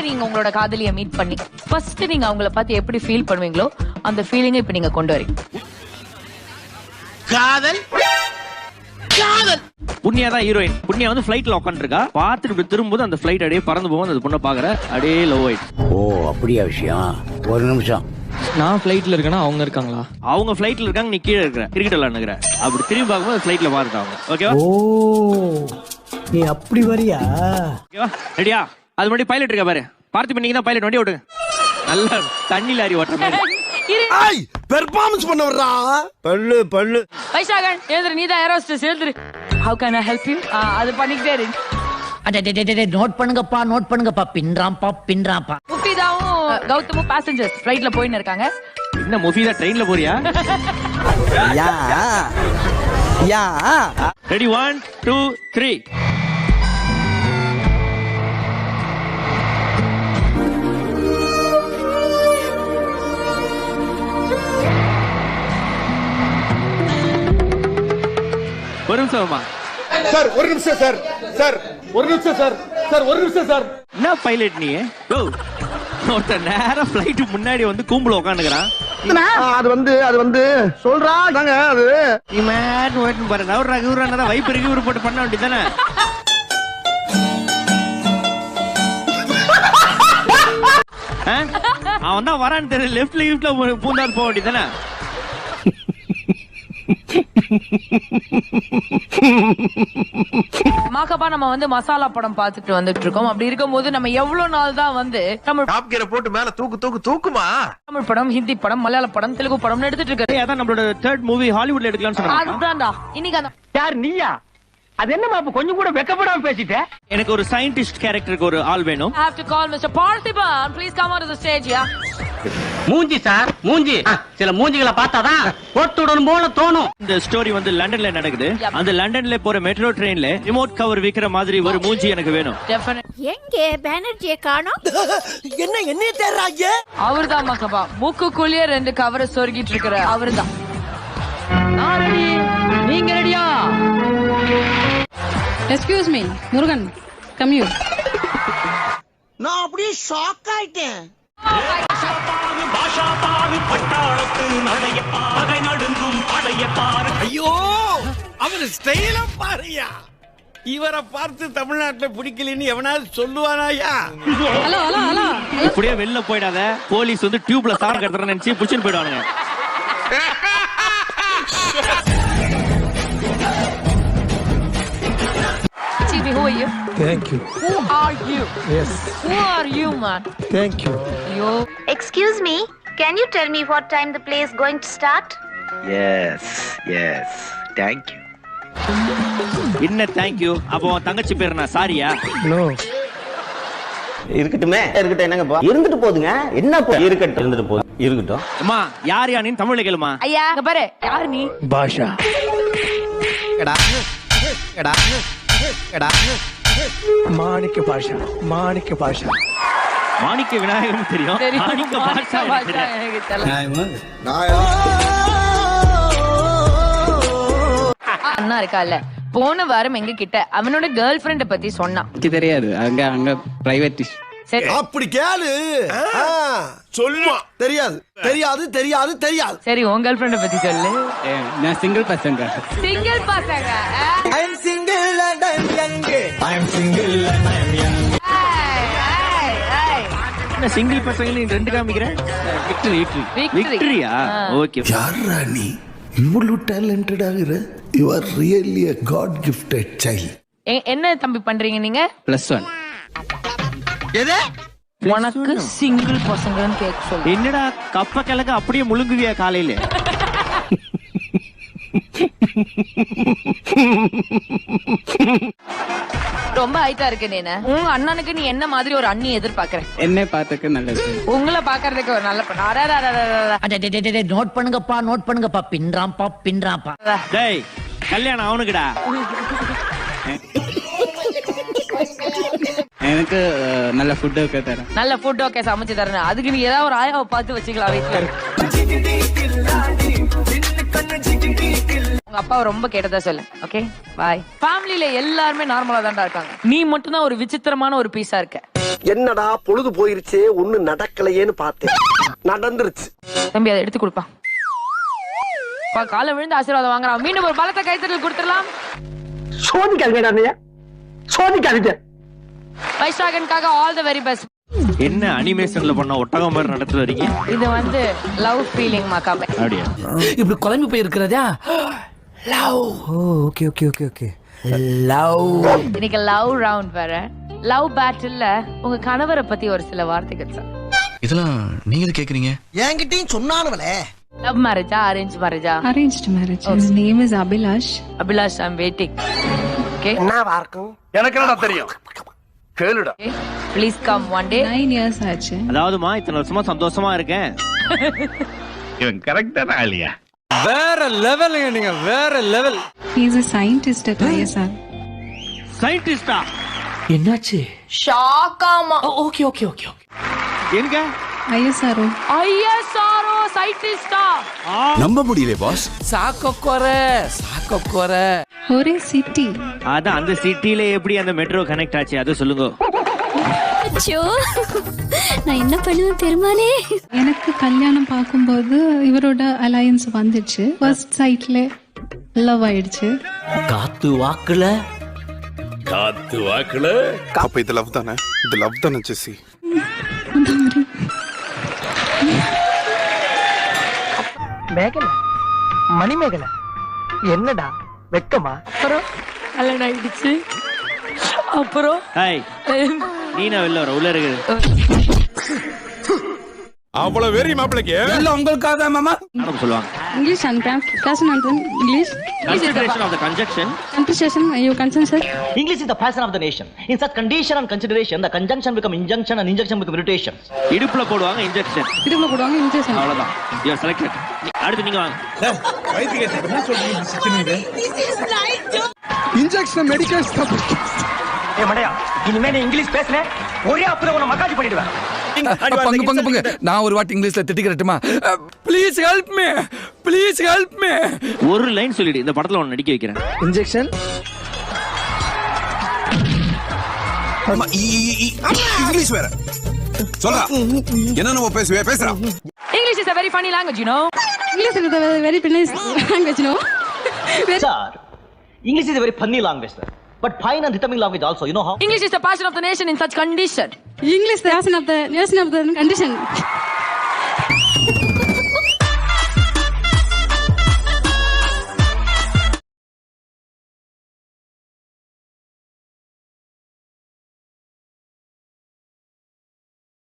நீங்க உங்களோட காதலிய மீட் பண்ணி ஃபர்ஸ்ட் நீங்க அவங்கள பார்த்து எப்படி ஃபீல் பண்ணுவீங்களோ அந்த ஃபீலிங்கை இப்ப நீங்க கொண்டு வரீங்க. காதல் காதல். புண்ணியா தான் ஹீரோயின். புண்ணியா வந்து ஃளைட்ல உட்காந்துருக்கா. பார்த்துட்டு இப்படி திரும்பும்போது அந்த ஃளைட் அப்படியே பறந்து போகும். அந்த பொண்ணை பாக்குற அப்படியே லவ் ஆயிடுச்சு. ஓ அப்படியா விஷயம்? ஒரு நிமிஷம். நான் ஃளைட்ல இருக்கேனா அவங்க இருக்காங்களா? அவங்க ஃளைட்ல இருக்காங்க, நீ கீழே இருக்கிற கிரிக்கெட் விளையாடுற. அப்படி திரும்பி பார்க்கும்போது ஃளைட்ல பாருங்க. ஓகேவா? ஓ நீ அப்படி வரியா? ஓகேவா? ரெடியா? அது முன்னாடி பைலட் இருக்கா பாரு. பார்த்து நீங்க தான் பைலட். வண்டி ஓட்டுங்க. நல்லா தண்ணி லாரி ஓட்டுற மாதிரி. ஐ பெர்ஃபார்மன்ஸ் பண்ண வர்றா. பல்லு பல்லு. வைசாகன் எழுதுற நீ தான் ஏரோஸ்டஸ் எழுதுற. How can I help you? அது பண்ணிக்கிட்டே இரு. நோட் பண்ணுங்கப்பா பின்றாம்பா. முஃபிதாவும் கௌதமும் பேசஞ்சர்ஸ் ஃளைட்ல போயின்னு இருக்காங்க. என்ன முஃபிதா ட்ரெயின்ல போறியா? யா யா. ரெடி 1 2 3. ஒரு நிமிஷமா சார், ஒரு நிமிஷம் சார். சார் ஒரு நிமிஷம் சார். சார் ஒரு நிமிஷம் சார். என்ன பைலட் நீ? ஓ ஒருத்த நேரா ஃளைட் முன்னாடி வந்து கூம்புல உட்காந்துக்கிறான். அது வந்து சொல்றா தாங்க அது. நீ மேட் ஓட்டு பாரு. நவரா வைப்பு ரிவ்யூ போட்டு பண்ண வேண்டியதானே? அவன் தான் வரான்னு தெரியல. லெஃப்ட்ல பூந்தாரு போக வேண்டியதானே? மாக்கப்பா நம்ம வந்து மசாலா படம் பார்த்துட்டு வந்துட்டு இருக்கோம். அப்படி இருக்கும்போது நம்ம எவ்வளவு நாள் தான் வந்து தமிழ் டாப் கியரை போட்டு மேல தூக்குமா? தமிழ் படம், ஹிந்தி படம், மலையாள படம், தெலுங்கு படம் எடுத்துட்டு இருக்காரு. அதான் நம்மளோட தேர்ட் மூவி ஹாலிவுட்ல எடுக்கலாம்னு சொன்னாங்க. அதுதான்டா இன்னைக்கு அந்த யார் நீயா? அது என்னமா கொஞ்சம் கூட வெக்கப்படாம பேசிட்ட? எனக்கு ஒரு சயின்டிஸ்ட் கேரக்டருக்கு ஒரு ஆள் வேணும். I have to call Mr. Parthiban. Please come on to the stage, yeah. மூஞ்சி சார், மூஞ்சி. சில மூஞ்சிகளை பார்த்தாதான் போட்டுடணும் போல தோணும். இந்த ஸ்டோரி வந்து லண்டன்ல நடக்குது. அந்த லண்டன்ல போற மெட்ரோ ட்ரெயின்ல ரிமோட் கவர் விக்கிற மாதிரி ஒரு மூஞ்சி எனக்கு வேணும். எங்கே பேனர்ஜியை காணோம்? என்ன தேடுறாங்க? அவர்தான் மாக்கப்பா. மூக்குக்குள்ளேயே 2 கவரை சொருகிட்டு இருக்கிற அவர்தான். நீங்க ரெடியா? Excuse me, Murugan, come here. நான் அப்படியே ஷாக் ஆயிட்டேன். ஐயோ அவர் ஸ்டைல பாருயா. இவரை பார்த்து தமிழ்நாட்டுல பிடிக்கலன்னு எவனாவது சொல்லுவானாயா? ஹலோ. இப்படியே வெளில போயிடாத. போலீஸ் வந்து டியூப்ல சார கட்டுறேன்னு நினைச்சு புடிச்சுட்டு போயிடுவானுங்க. Who are you? Thank you. Who are you? Yes. Who are you, man? Thank you. ஐயோ. Excuse me, can you tell me what time the play is going to start? Yes. Thank you. என்ன thank you? அப்போ தங்கச்சி பேர் என்ன? சாரியா? No. இருக்கட்டும் என்னங்கப்பா? இருந்துட்டு போதுங்க. என்ன இருக்கட்டும் இருந்துட்டு போகுது. இருக்கட்டும். அம்மா யார் நீ? தமிழ்ல கேளுமா. ஐயா இங்க பாரு. யார் நீ? பாஷா. எடா. மாணிக்க பாஷா. மாணிக்க விநாயகரும் தெரியும். மாணிக்க பாஷா எனக்கு தெரியும். எனக்கு தெரியல. அண்ணா இருக்கால, போன வாரம் எங்க கிட்ட அவனோட கேர்ள் ஃப்ரெண்ட பத்தி சொன்னான். தெரியாது. அங்க பிரைவேட். சரி அப்படி கேளு. சொல்லுமா? தெரியாது. சரி உன் கேர்ள் ஃப்ரெண்ட பத்தி சொல்லு. நான் சிங்கிள் பசங்க. சிங்கிள் பசங்க. I am single and I am young. என்ன சிங்கிள் பசங்க நீ 2 காமிக்கிற? விக்டரியா? ஓகே. யாரா நீ இவ்வளவு டேலண்டட் ஆகுற? You are really a God gifted child. என்ன தம்பி பண்றீங்க நீங்க? +1. எது? உனக்கு சிங்கிள் பசங்கன்னு கேட்க சொல்லு. என்னடா கப்ப கிழக்கு அப்படியே முழுங்குவியா காலையில? ரொம்ப ஹைட்டா இருக்கு நீ. உங்க அண்ணனுக்கு நீ என்ன மாதிரி ஒரு அண்ணி எதிர்பார்க்கற? என்னை பார்த்துக்க நல்லது. உங்களை பாக்குறதுக்கு ஒரு நல்ல பண்ண. நோட் பண்ணுங்கப்பா பின்றாம்பா. டேய் கல்யாணம் அவனுக்குடா. எனக்கு நல்ல ஃபுட் ஓகே தரேன். நல்ல ஃபுட் ஓகே சமைச்சு தரேன். அதுக்கு நீ ஏதாவது ஒரு ஆயாவை பார்த்து வச்சுக்கலாம் வீட்டுல. உங்க அப்பாவை ரொம்ப கேட்டதா சொல்லு. Okay bye. ஃபேமிலில எல்லாருமே நார்மலா தான்டா இருக்காங்க. நீ மட்டும் தான் ஒரு விசித்திரமான ஒரு பீஸா இருக்க. என்னடா பொழுது போயிருச்சே ஒண்ணு நடக்கலையேன்னு பார்த்தேன், நடந்துருச்சு. தம்பி அதை எடுத்து கொடுப்பா. காலை விழுந்து ஆசீர்வாதம் வாங்குறான். மீண்டும் ஒரு பலத்த கைத்தறல் கொடுத்துடலாம். சோதிக்காதீங்க, சோதிக்காதீங்க. வைஷ்ராகனுக்காக ஆல் தி வெரி பெஸ்ட். என்ன அனிமேஷன்ல பண்ண ஒட்டகம் மாதிரி நடத்துட்டு வரீங்க? இது வந்து லவ் ஃபீலிங் மக்காபே. அப்படியா? இப்படி குழம்பு போய் இருக்கிறதா love. Okay okay okay okay love. இன்னைக்கு லவ் ரவுண்ட் வேற. லவ் பேட்டில்ல உங்க கணவரை பத்தி ஒரு சில வார்த்தைகள் சார். இதெல்லாம் நீங்க கேக்குறீங்க? என்கிட்டயும் சொன்னானுவலே. லவ் மேரேஜா அரேஞ்ச் மேரேஜா? Arranged marriage. His name is Abhilash. Abhilash, I am waiting. Okay, என்னவா இருக்கும்? எனக்கு என்னடா தெரியும், கேளுடா. Please come one day. 9 years ஆச்சு. அதாவதுமா இத்தனை வருஷமா சந்தோஷமா இருக்கேன். இவன் கரெக்டான ஆளியா? வேற லெவலுங்க, நீங்க வேற level. He is a scientist at ISR. சயின்டிஸ்டா? என்னாச்சு? ஷாக்காமா. Okay okay okay okay. எங்க? ISRO. ஐஎஸ்ஆர்ஓ சயின்டிஸ்டா? நம்ப முடியல பாஸ். சாக்கோக்கோர. ஒரே சிட்டி. அதான் அந்த சிட்டில எப்படி அந்த மெட்ரோ கனெக்ட் ஆச்சு அது சொல்லுங்க. நான் என்ன பண்ணுவேன் பெருமானே. எனக்கு கல்யாணம் பார்க்கும்போது இவரோட அலையன்ஸ் வந்துச்சு. ஃபர்ஸ்ட் சைட்ல லவ் ஆயிடுச்சு. காத்து வாக்குல அப்ப இது லவ் தானே? இது லவ் தானே ஜெசி? அந்த மாதிரி மேகல, மணிமேகல, என்னடா வெக்கமா? அப்புறம் கல்யாணம் ஆயிடுச்சு. அப்புறம் ஹாய், நீனா வெளில வர உள்ள இருக்கு. அவ்வளவு வெறி மாப்பிளைக்கு எல்லாம் உங்களுக்காக தான் மாமா. மேடம் சொல்லுவாங்க. English and passion and English. Consideration of the conjunction. Conversation, you consent, sir? English is the passion of the nation. In such condition and consideration, the conjunction become injunction and injunction become irritation. இடுப்புல போடுவாங்க injection. இதுக்குள்ள போடுவாங்க injection. அவ்வளவுதான். You are selected. அடுத்து நீங்க வாங்க. Injection medical ஏ மடையா, இனிமே நீ இங்கிலீஷ் பேசுன ஒரே அப்புறம் உன்னை மக்காஜி பண்ணிடுவேன். பங்கு பங்கு பங்கு. நான் ஒரு வாட்டி இங்கிலீஷ்ல திட்டிக்கிறட்டுமா? Please help me, please help me. ஒரு லைன் சொல்லிடு, இந்த படத்துல உன்னை நடிக்க வைக்கிறேன். இன்ஜெக்ஷன் இங்கிலீஷ் வேற சொல்றா. என்ன நம்ம பேசுறா? English is a very funny language, you know. English is a very nice language, no? Sir, English is a very funny language, sir. But fine and rhythmic language also, you know how? English is the passion of the nation in such condition. English, the nation of the condition.